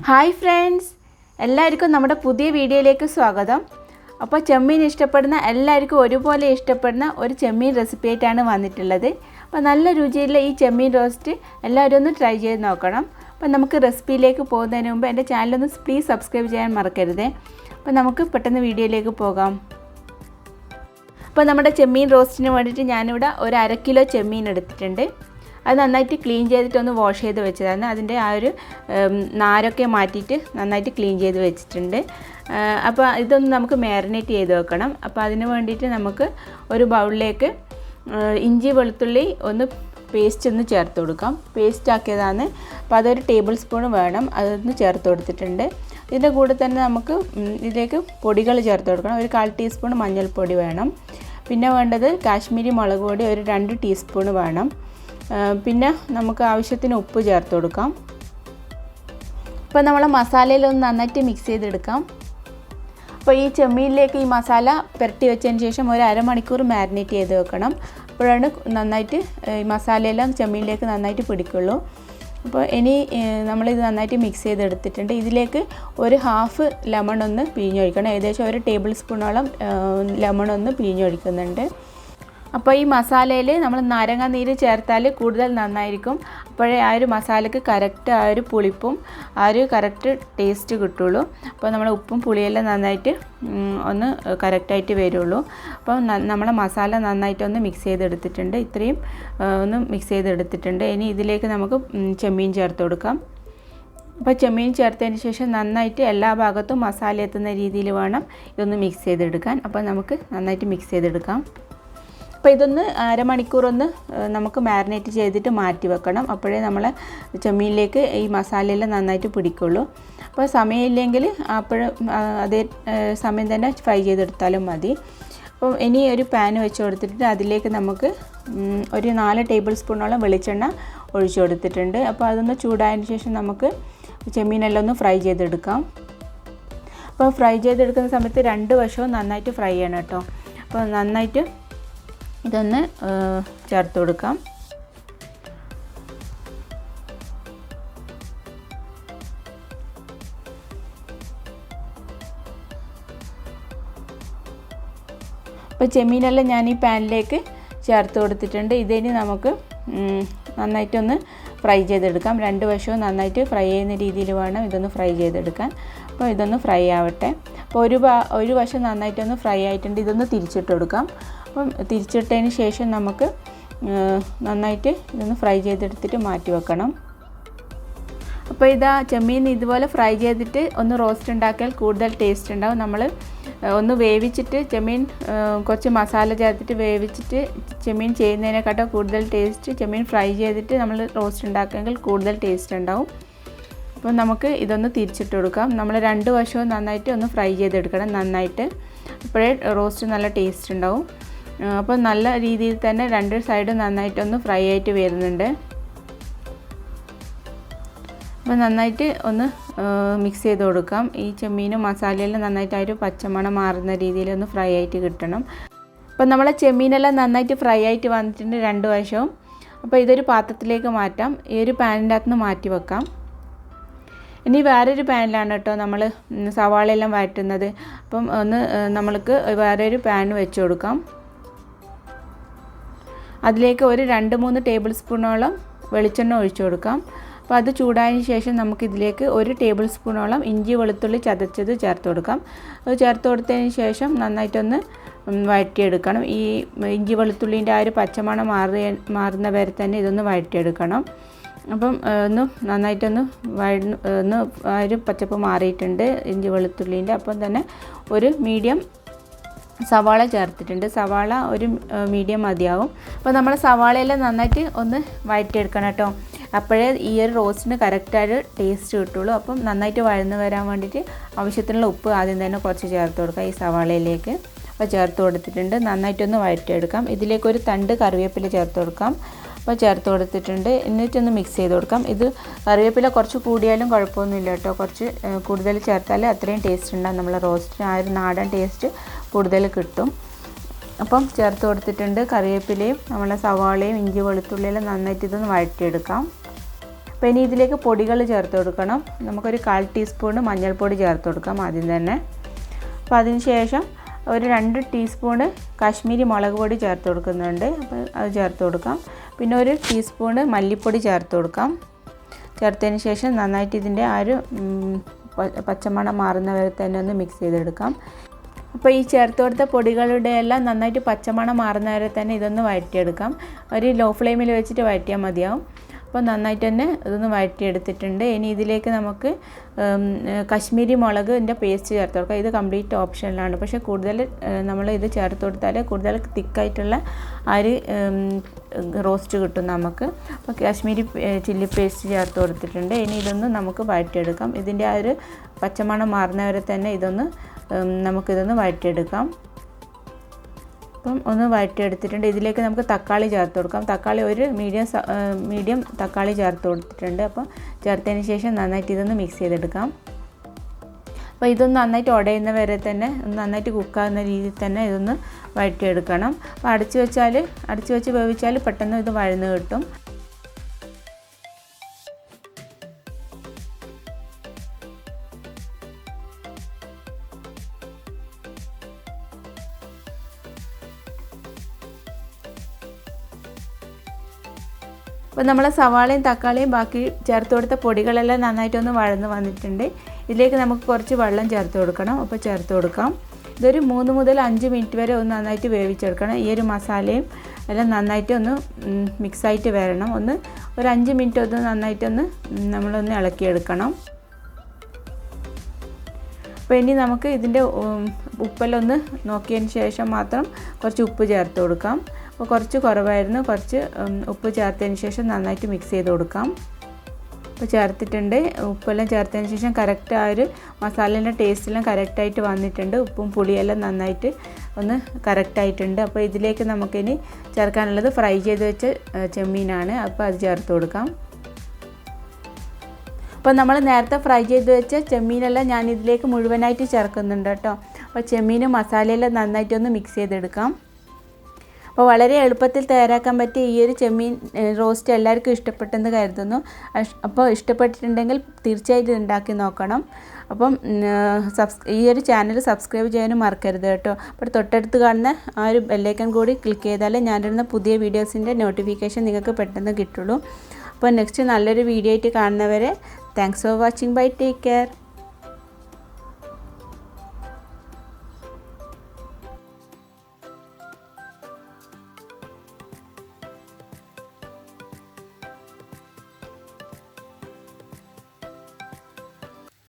Hi friends, എല്ലാവർക്കും നമ്മുടെ പുതിയ വീഡിയോയിലേക്ക് സ്വാഗതം. അപ്പോൾ ചെമ്മീൻ ഇഷ്ടപ്പെടുന്ന എല്ലാവർക്കും ഒരുപോലെ ഇഷ്ടപ്പെടുന്ന ഒരു ചെമ്മീൻ റെസിപ്പി ആയിട്ടാണ് വന്നിട്ടുള്ളത്. അപ്പോൾ നല്ല രുചിയുള്ള ഈ ചെമ്മീൻ റോസ്റ്റ് എല്ലാവരും ഒന്ന് ട്രൈ ചെയ്ത് നോക്കണം. അപ്പോൾ നമുക്ക് റെസിപ്പിയിലേക്ക് പോകുന്നതിന് മുമ്പ് എൻ്റെ ചാനലൊന്ന് പ്ലീസ് സബ്സ്ക്രൈബ് ചെയ്യാൻ മറക്കരുത്. അപ്പോൾ നമുക്ക് പെട്ടെന്ന് വീഡിയോയിലേക്ക് പോകാം. അപ്പോൾ നമ്മുടെ ചെമ്മീൻ റോസ്റ്റിന് വേണ്ടിയിട്ട് ഞാനിവിടെ ഒരു 1/2 കിലോ ചെമ്മീൻ എടുത്തിട്ടുണ്ട്. അത് നന്നായിട്ട് ക്ലീൻ ചെയ്തിട്ടൊന്ന് വാഷ് ചെയ്ത് വെച്ചതാണ്. അതിൻ്റെ ആ ഒരു നാരൊക്കെ മാറ്റിയിട്ട് നന്നായിട്ട് ക്ലീൻ ചെയ്ത് വെച്ചിട്ടുണ്ട്. അപ്പോൾ ഇതൊന്ന് നമുക്ക് മാരിനേറ്റ് ചെയ്ത് വെക്കണം. അപ്പോൾ അതിന് വേണ്ടിയിട്ട് നമുക്ക് ഒരു ബൗളിലേക്ക് ഇഞ്ചി വെളുത്തുള്ളി പേസ്റ്റ് ഒന്ന് ചേർത്ത് കൊടുക്കാം. പേസ്റ്റ് ആക്കിയതാണ്. അപ്പോൾ അതൊരു ടേബിൾ സ്പൂൺ വേണം. അതൊന്ന് ചേർത്ത് കൊടുത്തിട്ടുണ്ട്. ഇതിൻ്റെ കൂടെ തന്നെ നമുക്ക് ഇതിലേക്ക് പൊടികൾ ചേർത്ത് കൊടുക്കണം. ഒരു 1/4 ടീസ്പൂൺ മഞ്ഞൾപ്പൊടി വേണം. പിന്നെ വേണ്ടത് കാശ്മീരി മുളക് പൊടി ഒരു 2 ടീസ്പൂൺ വേണം. പിന്നെ നമുക്ക് ആവശ്യത്തിന് ഉപ്പ് ചേർത്ത് കൊടുക്കാം. അപ്പോൾ നമ്മൾ മസാലയിലൊന്ന് നന്നായിട്ട് മിക്സ് ചെയ്തെടുക്കാം. അപ്പോൾ ഈ ചെമ്മീനിലേക്ക് ഈ മസാല പുരട്ടി വെച്ചതിന് ശേഷം ഒരു 1/2 മണിക്കൂർ മാരിനേറ്റ് ചെയ്ത് വെക്കണം. അപ്പോഴാണ് നന്നായിട്ട് ഈ മസാലയെല്ലാം ചെമ്മീനിലേക്ക് നന്നായിട്ട് പിടിക്കുള്ളൂ. അപ്പോൾ ഇനി നമ്മളിത് നന്നായിട്ട് മിക്സ് ചെയ്തെടുത്തിട്ടുണ്ട്. ഇതിലേക്ക് ഒരു 1/2 ലെമൺ ഒന്ന് പിഴിഞ്ഞൊഴിക്കണം. ഏകദേശം ഒരു ടേബിൾ സ്പൂണോളം ലെമൺ ഒന്ന് പിഴിഞ്ഞൊഴിക്കുന്നുണ്ട്. അപ്പോൾ ഈ മസാലയിൽ നമ്മൾ നാരങ്ങ നീര് ചേർത്താൽ കൂടുതൽ നന്നായിരിക്കും. അപ്പോഴേ ആ ഒരു മസാലയ്ക്ക് കറക്റ്റ് ആ ഒരു പുളിപ്പും ആ ഒരു കറക്റ്റ് ടേസ്റ്റ് കിട്ടുള്ളൂ. അപ്പോൾ നമ്മൾ ഉപ്പും പുളിയെല്ലാം നന്നായിട്ട് ഒന്ന് കറക്റ്റായിട്ട് വരുള്ളൂ. അപ്പോൾ നമ്മളെ മസാല നന്നായിട്ടൊന്ന് മിക്സ് ചെയ്തെടുത്തിട്ടുണ്ട്. ഇത്രയും ഒന്ന് മിക്സ് ചെയ്തെടുത്തിട്ടുണ്ട്. ഇനി ഇതിലേക്ക് നമുക്ക് ചെമ്മീൻ ചേർത്ത് കൊടുക്കാം. അപ്പോൾ ചെമ്മീൻ ചേർത്തതിന് ശേഷം നന്നായിട്ട് എല്ലാ ഭാഗത്തും മസാല എത്തുന്ന രീതിയിൽ വേണം ഇതൊന്ന് മിക്സ് ചെയ്തെടുക്കാൻ. അപ്പോൾ നമുക്ക് നന്നായിട്ട് മിക്സ് ചെയ്തെടുക്കാം. അപ്പോൾ ഇതൊന്ന് 1/2 മണിക്കൂർ നമുക്ക് മാരിനേറ്റ് ചെയ്തിട്ട് മാറ്റി വെക്കണം. അപ്പോഴേ നമ്മളെ ചെമ്മീനിലേക്ക് ഈ മസാലയെല്ലാം നന്നായിട്ട് പിടിക്കുള്ളൂ. അപ്പോൾ സമയമില്ലെങ്കിൽ അതേ സമയം തന്നെ ഫ്രൈ ചെയ്തെടുത്താലും മതി. അപ്പോൾ ഇനി ഒരു പാൻ വെച്ച് കൊടുത്തിട്ട് അതിലേക്ക് നമുക്ക് ഒരു 4 ടേബിൾ സ്പൂണോളം വെളിച്ചെണ്ണ ഒഴിച്ചു കൊടുത്തിട്ടുണ്ട്. അപ്പോൾ അതൊന്ന് ചൂടായതിന് ശേഷം നമുക്ക് ചെമ്മീനെല്ലാം ഒന്ന് ഫ്രൈ ചെയ്തെടുക്കാം. അപ്പോൾ ഫ്രൈ ചെയ്തെടുക്കുന്ന സമയത്ത് 2 വശവും നന്നായിട്ട് ഫ്രൈ ചെയ്യണം കേട്ടോ. അപ്പോൾ നന്നായിട്ട് ഇതൊന്ന് ചേർത്ത് കൊടുക്കാം. അപ്പോൾ ചെമ്മീനെല്ലാം ഞാൻ ഈ പാനിലേക്ക് ചേർത്ത് കൊടുത്തിട്ടുണ്ട്. ഇതിനി നമുക്ക് നന്നായിട്ടൊന്ന് ഫ്രൈ ചെയ്തെടുക്കാം. 2 വശവും നന്നായിട്ട് ഫ്രൈ ചെയ്യുന്ന രീതിയിൽ വേണം ഇതൊന്ന് ഫ്രൈ ചെയ്തെടുക്കാൻ. അപ്പോൾ ഇതൊന്ന് ഫ്രൈ ആവട്ടെ. അപ്പോൾ ഒരു വശം നന്നായിട്ടൊന്ന് ഫ്രൈ ആയിട്ടുണ്ട്. ഇതൊന്ന് തിരിച്ചിട്ട് കൊടുക്കാം. അപ്പം തിരിച്ചിട്ടതിന് ശേഷം നമുക്ക് നന്നായിട്ട് ഇതൊന്ന് ഫ്രൈ ചെയ്തെടുത്തിട്ട് മാറ്റി വെക്കണം. അപ്പോൾ ഇതാ ചെമ്മീൻ ഇതുപോലെ ഫ്രൈ ചെയ്തിട്ട് ഒന്ന് റോസ്റ്റ് ഉണ്ടാക്കിയാൽ കൂടുതൽ ടേസ്റ്റ് ഉണ്ടാവും. നമ്മൾ ഒന്ന് വേവിച്ചിട്ട് ചെമ്മീൻ കുറച്ച് മസാല ചേർത്തിട്ട് വേവിച്ചിട്ട് ചെമ്മീൻ ചെയ്യുന്നതിനെക്കാട്ടും കൂടുതൽ ടേസ്റ്റ് ചെമ്മീൻ ഫ്രൈ ചെയ്തിട്ട് നമ്മൾ റോസ്റ്റ് ഉണ്ടാക്കിയെങ്കിൽ കൂടുതൽ ടേസ്റ്റ് ഉണ്ടാവും. അപ്പോൾ നമുക്ക് ഇതൊന്ന് തിരിച്ചിട്ട് കൊടുക്കാം. നമ്മൾ 2 വശവും നന്നായിട്ട് ഒന്ന് ഫ്രൈ ചെയ്തെടുക്കണം നന്നായിട്ട്. അപ്പോഴേ റോസ്റ്റ് നല്ല ടേസ്റ്റ് ഉണ്ടാവും. അപ്പോൾ നല്ല രീതിയിൽ തന്നെ 2 സൈഡും നന്നായിട്ടൊന്ന് ഫ്രൈ ആയിട്ട് വരുന്നുണ്ട്. അപ്പോൾ നന്നായിട്ട് ഒന്ന് മിക്സ് ചെയ്ത് കൊടുക്കാം. ഈ ചെമ്മീനും മസാലയെല്ലാം നന്നായിട്ട് ആ ഒരു പച്ചമണം മാറുന്ന രീതിയിൽ ഒന്ന് ഫ്രൈ ആയിട്ട് കിട്ടണം. അപ്പോൾ നമ്മളെ ചെമ്മീനെല്ലാം നന്നായിട്ട് ഫ്രൈ ആയിട്ട് വന്നിട്ടുണ്ട് 2 വശവും. അപ്പോൾ ഇതൊരു പാത്രത്തിലേക്ക് മാറ്റാം. ഈ ഒരു പാനിൻ്റെ അകത്ത് നിന്ന് മാറ്റി വെക്കാം. ഇനി വേറൊരു പാനിലാണ് കേട്ടോ നമ്മൾ സവാളയെല്ലാം വഴറ്റുന്നത്. അപ്പം നമ്മൾക്ക് വേറൊരു പാൻ വെച്ച് കൊടുക്കാം. അതിലേക്ക് ഒരു 2-3 ടേബിൾ സ്പൂണോളം വെളിച്ചെണ്ണ ഒഴിച്ചു കൊടുക്കാം. അപ്പോൾ അത് ചൂടായതിന് ശേഷം നമുക്കിതിലേക്ക് 1 ടേബിൾ സ്പൂണോളം ഇഞ്ചി വെളുത്തുള്ളി ചതച്ചത് ചേർത്ത് കൊടുക്കാം. അത് ചേർത്ത് കൊടുത്തതിന് ശേഷം നന്നായിട്ടൊന്ന് വഴറ്റിയെടുക്കണം. ഈ ഇഞ്ചി വെളുത്തുള്ളിൻ്റെ ആ ഒരു പച്ചമണം മാറുന്ന വരെ തന്നെ ഇതൊന്ന് വഴറ്റിയെടുക്കണം. അപ്പം നന്നായിട്ടൊന്ന് ആ ഒരു പച്ചപ്പ് മാറിയിട്ടുണ്ട് ഇഞ്ചി വെളുത്തുള്ളീൻ്റെ. അപ്പം തന്നെ ഒരു മീഡിയം സവാള ചേർത്തിട്ടുണ്ട്. സവാള ഒരു മീഡിയം മതിയാവും. അപ്പോൾ നമ്മൾ സവാളയെല്ലാം നന്നായിട്ട് ഒന്ന് വഴറ്റിയെടുക്കണം കേട്ടോ. അപ്പോഴേ ഈ ഒരു റോസ്റ്റിന് കറക്റ്റായിട്ട് ടേസ്റ്റ് കിട്ടുള്ളൂ. അപ്പം നന്നായിട്ട് വഴന്ന് വരാൻ വേണ്ടിയിട്ട് ആവശ്യത്തിനുള്ള ഉപ്പ് ആദ്യം തന്നെ കുറച്ച് ചേർത്ത് കൊടുക്കാം ഈ സവാളയിലേക്ക്. അപ്പോൾ ചേർത്ത് കൊടുത്തിട്ടുണ്ട്. നന്നായിട്ടൊന്ന് വഴറ്റിയെടുക്കാം. ഇതിലേക്ക് ഒരു തണ്ട് കറിവേപ്പില ചേർത്ത് കൊടുക്കാം. അപ്പോൾ ചേർത്ത് കൊടുത്തിട്ടുണ്ട്. എന്നിട്ടൊന്ന് മിക്സ് ചെയ്ത് കൊടുക്കാം. ഇത് കറിവേപ്പില കുറച്ച് കൂടിയാലും കുഴപ്പമൊന്നുമില്ല കേട്ടോ. കുറച്ച് കൂടുതൽ ചേർത്താൽ അത്രയും ടേസ്റ്റ് ഉണ്ടാകും. നമ്മളെ റോസ്റ്റിന് ആ ഒരു നാടൻ ടേസ്റ്റ് കൂടുതൽ കിട്ടും. അപ്പം ചേർത്ത് കൊടുത്തിട്ടുണ്ട്. കറിവേപ്പിലയും നമ്മളെ സവാളയും ഇഞ്ചി വെളുത്തുള്ളിയെല്ലാം നന്നായിട്ട് ഇതൊന്ന് വഴറ്റിയെടുക്കാം. അപ്പോൾ ഇനി ഇതിലേക്ക് പൊടികൾ ചേർത്ത് കൊടുക്കണം. നമുക്കൊരു 1/4 ടീസ്പൂൺ മഞ്ഞൾപ്പൊടി ചേർത്ത് കൊടുക്കാം ആദ്യം തന്നെ. അപ്പോൾ അതിന് ശേഷം ഒരു 2 ടീസ്പൂൺ കാശ്മീരി മുളക് പൊടി ചേർത്ത് കൊടുക്കുന്നുണ്ട്. അപ്പോൾ അത് ചേർത്ത് കൊടുക്കാം. പിന്നെ ഒരു ടീസ്പൂൺ മല്ലിപ്പൊടി ചേർത്ത് കൊടുക്കാം. ചേർത്തതിന് ശേഷം നന്നായിട്ട് ഇതിൻ്റെ ആ ഒരു പച്ചമണം മാറുന്ന വരെ തന്നെ ഒന്ന് മിക്സ് ചെയ്തെടുക്കാം. അപ്പോൾ ഈ ചേർത്ത് കൊടുത്ത പൊടികളുടെ എല്ലാം നന്നായിട്ട് പച്ചമണം മാറുന്ന വരെ തന്നെ ഇതൊന്ന് വഴറ്റിയെടുക്കാം. ഒരു ലോ ഫ്ലെയിമിൽ വെച്ചിട്ട് വഴറ്റിയാൽ മതിയാവും. അപ്പോൾ നന്നായിട്ട് തന്നെ ഇതൊന്ന് വഴറ്റിയെടുത്തിട്ടുണ്ട്. ഇനി ഇതിലേക്ക് നമുക്ക് കശ്മീരി മുളകിൻ്റെ പേസ്റ്റ് ചേർത്ത് കൊടുക്കാം. ഇത് കംപ്ലീറ്റ് ഓപ്ഷനിലാണ്. പക്ഷേ കൂടുതൽ നമ്മൾ ഇത് ചേർത്ത് കൊടുത്താൽ കൂടുതൽ തിക്കായിട്ടുള്ള ആ ഒരു റോസ്റ്റ് കിട്ടും നമുക്ക്. അപ്പോൾ കാശ്മീരി ചില്ലി പേസ്റ്റ് ചേർത്ത് കൊടുത്തിട്ടുണ്ട്. ഇനി ഇതൊന്ന് നമുക്ക് വഴറ്റിയെടുക്കാം. ഇതിൻ്റെ ആ ഒരു പച്ചമണം മാറുന്നവരെ തന്നെ നമുക്കിതൊന്ന് വഴറ്റിയെടുക്കാം. അപ്പം ഒന്ന് വഴറ്റിയെടുത്തിട്ടുണ്ട്. ഇതിലേക്ക് നമുക്ക് തക്കാളി ചേർത്ത് കൊടുക്കാം. തക്കാളി ഒരു മീഡിയം തക്കാളി ചേർത്ത് കൊടുത്തിട്ടുണ്ട്. അപ്പോൾ ചേർത്തതിന് ശേഷം നന്നായിട്ട് ഇതൊന്ന് മിക്സ് ചെയ്തെടുക്കാം. അപ്പോൾ ഇതൊന്ന് നന്നായിട്ട് ഉടയുന്ന വരെ തന്നെ നന്നായിട്ട് കുക്കാകുന്ന രീതിയിൽ തന്നെ ഇതൊന്ന് വഴറ്റിയെടുക്കണം. അപ്പോൾ അടച്ച് വെച്ച് വേവിച്ചാൽ പെട്ടെന്ന് ഇത് വഴന്ന് കിട്ടും. അപ്പോൾ നമ്മൾ സവാളയും തക്കാളിയും ബാക്കി ചേർത്ത് കൊടുത്ത പൊടികളെല്ലാം നന്നായിട്ടൊന്ന് വഴന്ന് വന്നിട്ടുണ്ട്. ഇതിലേക്ക് നമുക്ക് കുറച്ച് വെള്ളം ചേർത്ത് കൊടുക്കണം. അപ്പോൾ ചേർത്ത് കൊടുക്കാം. ഇതൊരു 3 മുതൽ 5 മിനിറ്റ് വരെ ഒന്ന് നന്നായിട്ട് വേവിച്ചെടുക്കണം. ഈ ഒരു മസാലയും എല്ലാം നന്നായിട്ട് ഒന്ന് മിക്സായിട്ട് വരണം. ഒരു 5 മിനിറ്റ് ഒന്ന് നന്നായിട്ടൊന്ന് നമ്മളൊന്ന് ഇളക്കിയെടുക്കണം. അപ്പോൾ ഇനി നമുക്ക് ഇതിൻ്റെ ഉപ്പെല്ലാം ഒന്ന് നോക്കിയതിന് ശേഷം മാത്രം കുറച്ച് ഉപ്പ് ചേർത്ത് കൊടുക്കാം. അപ്പോൾ കുറച്ച് കുറവായിരുന്നു. കുറച്ച് ഉപ്പ് ചേർത്തതിന് ശേഷം നന്നായിട്ട് മിക്സ് ചെയ്ത് കൊടുക്കാം. അപ്പോൾ ചേർത്തിട്ടുണ്ട്. ഉപ്പെല്ലാം ചേർത്തതിന് ശേഷം കറക്റ്റ് ആ ഒരു മസാലേൻ്റെ ടേസ്റ്റെല്ലാം കറക്റ്റായിട്ട് വന്നിട്ടുണ്ട്. ഉപ്പും പുളിയെല്ലാം നന്നായിട്ട് ഒന്ന് കറക്റ്റായിട്ടുണ്ട്. അപ്പോൾ ഇതിലേക്ക് നമുക്കിനി ചേർക്കാനുള്ളത് ഫ്രൈ ചെയ്ത് വെച്ച ചെമ്മീനാണ്. അപ്പോൾ അത് ചേർത്ത് കൊടുക്കാം. അപ്പോൾ നമ്മൾ നേരത്തെ ഫ്രൈ ചെയ്ത് വെച്ച ചെമ്മീനെല്ലാം ഞാൻ ഇതിലേക്ക് മുഴുവനായിട്ട് ചേർക്കുന്നുണ്ട് കേട്ടോ. അപ്പോൾ ചെമ്മീനും മസാലയെല്ലാം നന്നായിട്ടൊന്ന് മിക്സ് ചെയ്തെടുക്കാം. അപ്പോൾ വളരെ എളുപ്പത്തിൽ തയ്യാറാക്കാൻ പറ്റിയ ഈ ഒരു ചെമ്മീൻ റോസ്റ്റ് എല്ലാവർക്കും ഇഷ്ടപ്പെട്ടെന്ന് കരുതുന്നു. അപ്പോൾ ഇഷ്ടപ്പെട്ടിട്ടുണ്ടെങ്കിൽ തീർച്ചയായിട്ടും ഉണ്ടാക്കി നോക്കണം. അപ്പം ഈ ഒരു ചാനൽ സബ്സ്ക്രൈബ് ചെയ്യാനും മറക്കരുത് കേട്ടോ. അപ്പോൾ തൊട്ടടുത്ത് കാണുന്ന ആ ഒരു ബെല്ലൈക്കൺ കൂടി ക്ലിക്ക് ചെയ്താൽ ഞാനിടുന്ന പുതിയ വീഡിയോസിൻ്റെ നോട്ടിഫിക്കേഷൻ നിങ്ങൾക്ക് പെട്ടെന്ന് കിട്ടുള്ളൂ. അപ്പോൾ നെക്സ്റ്റ് നല്ലൊരു വീഡിയോ ആയിട്ട് കാണുന്നവരെ thanks for watching. Bye, take care.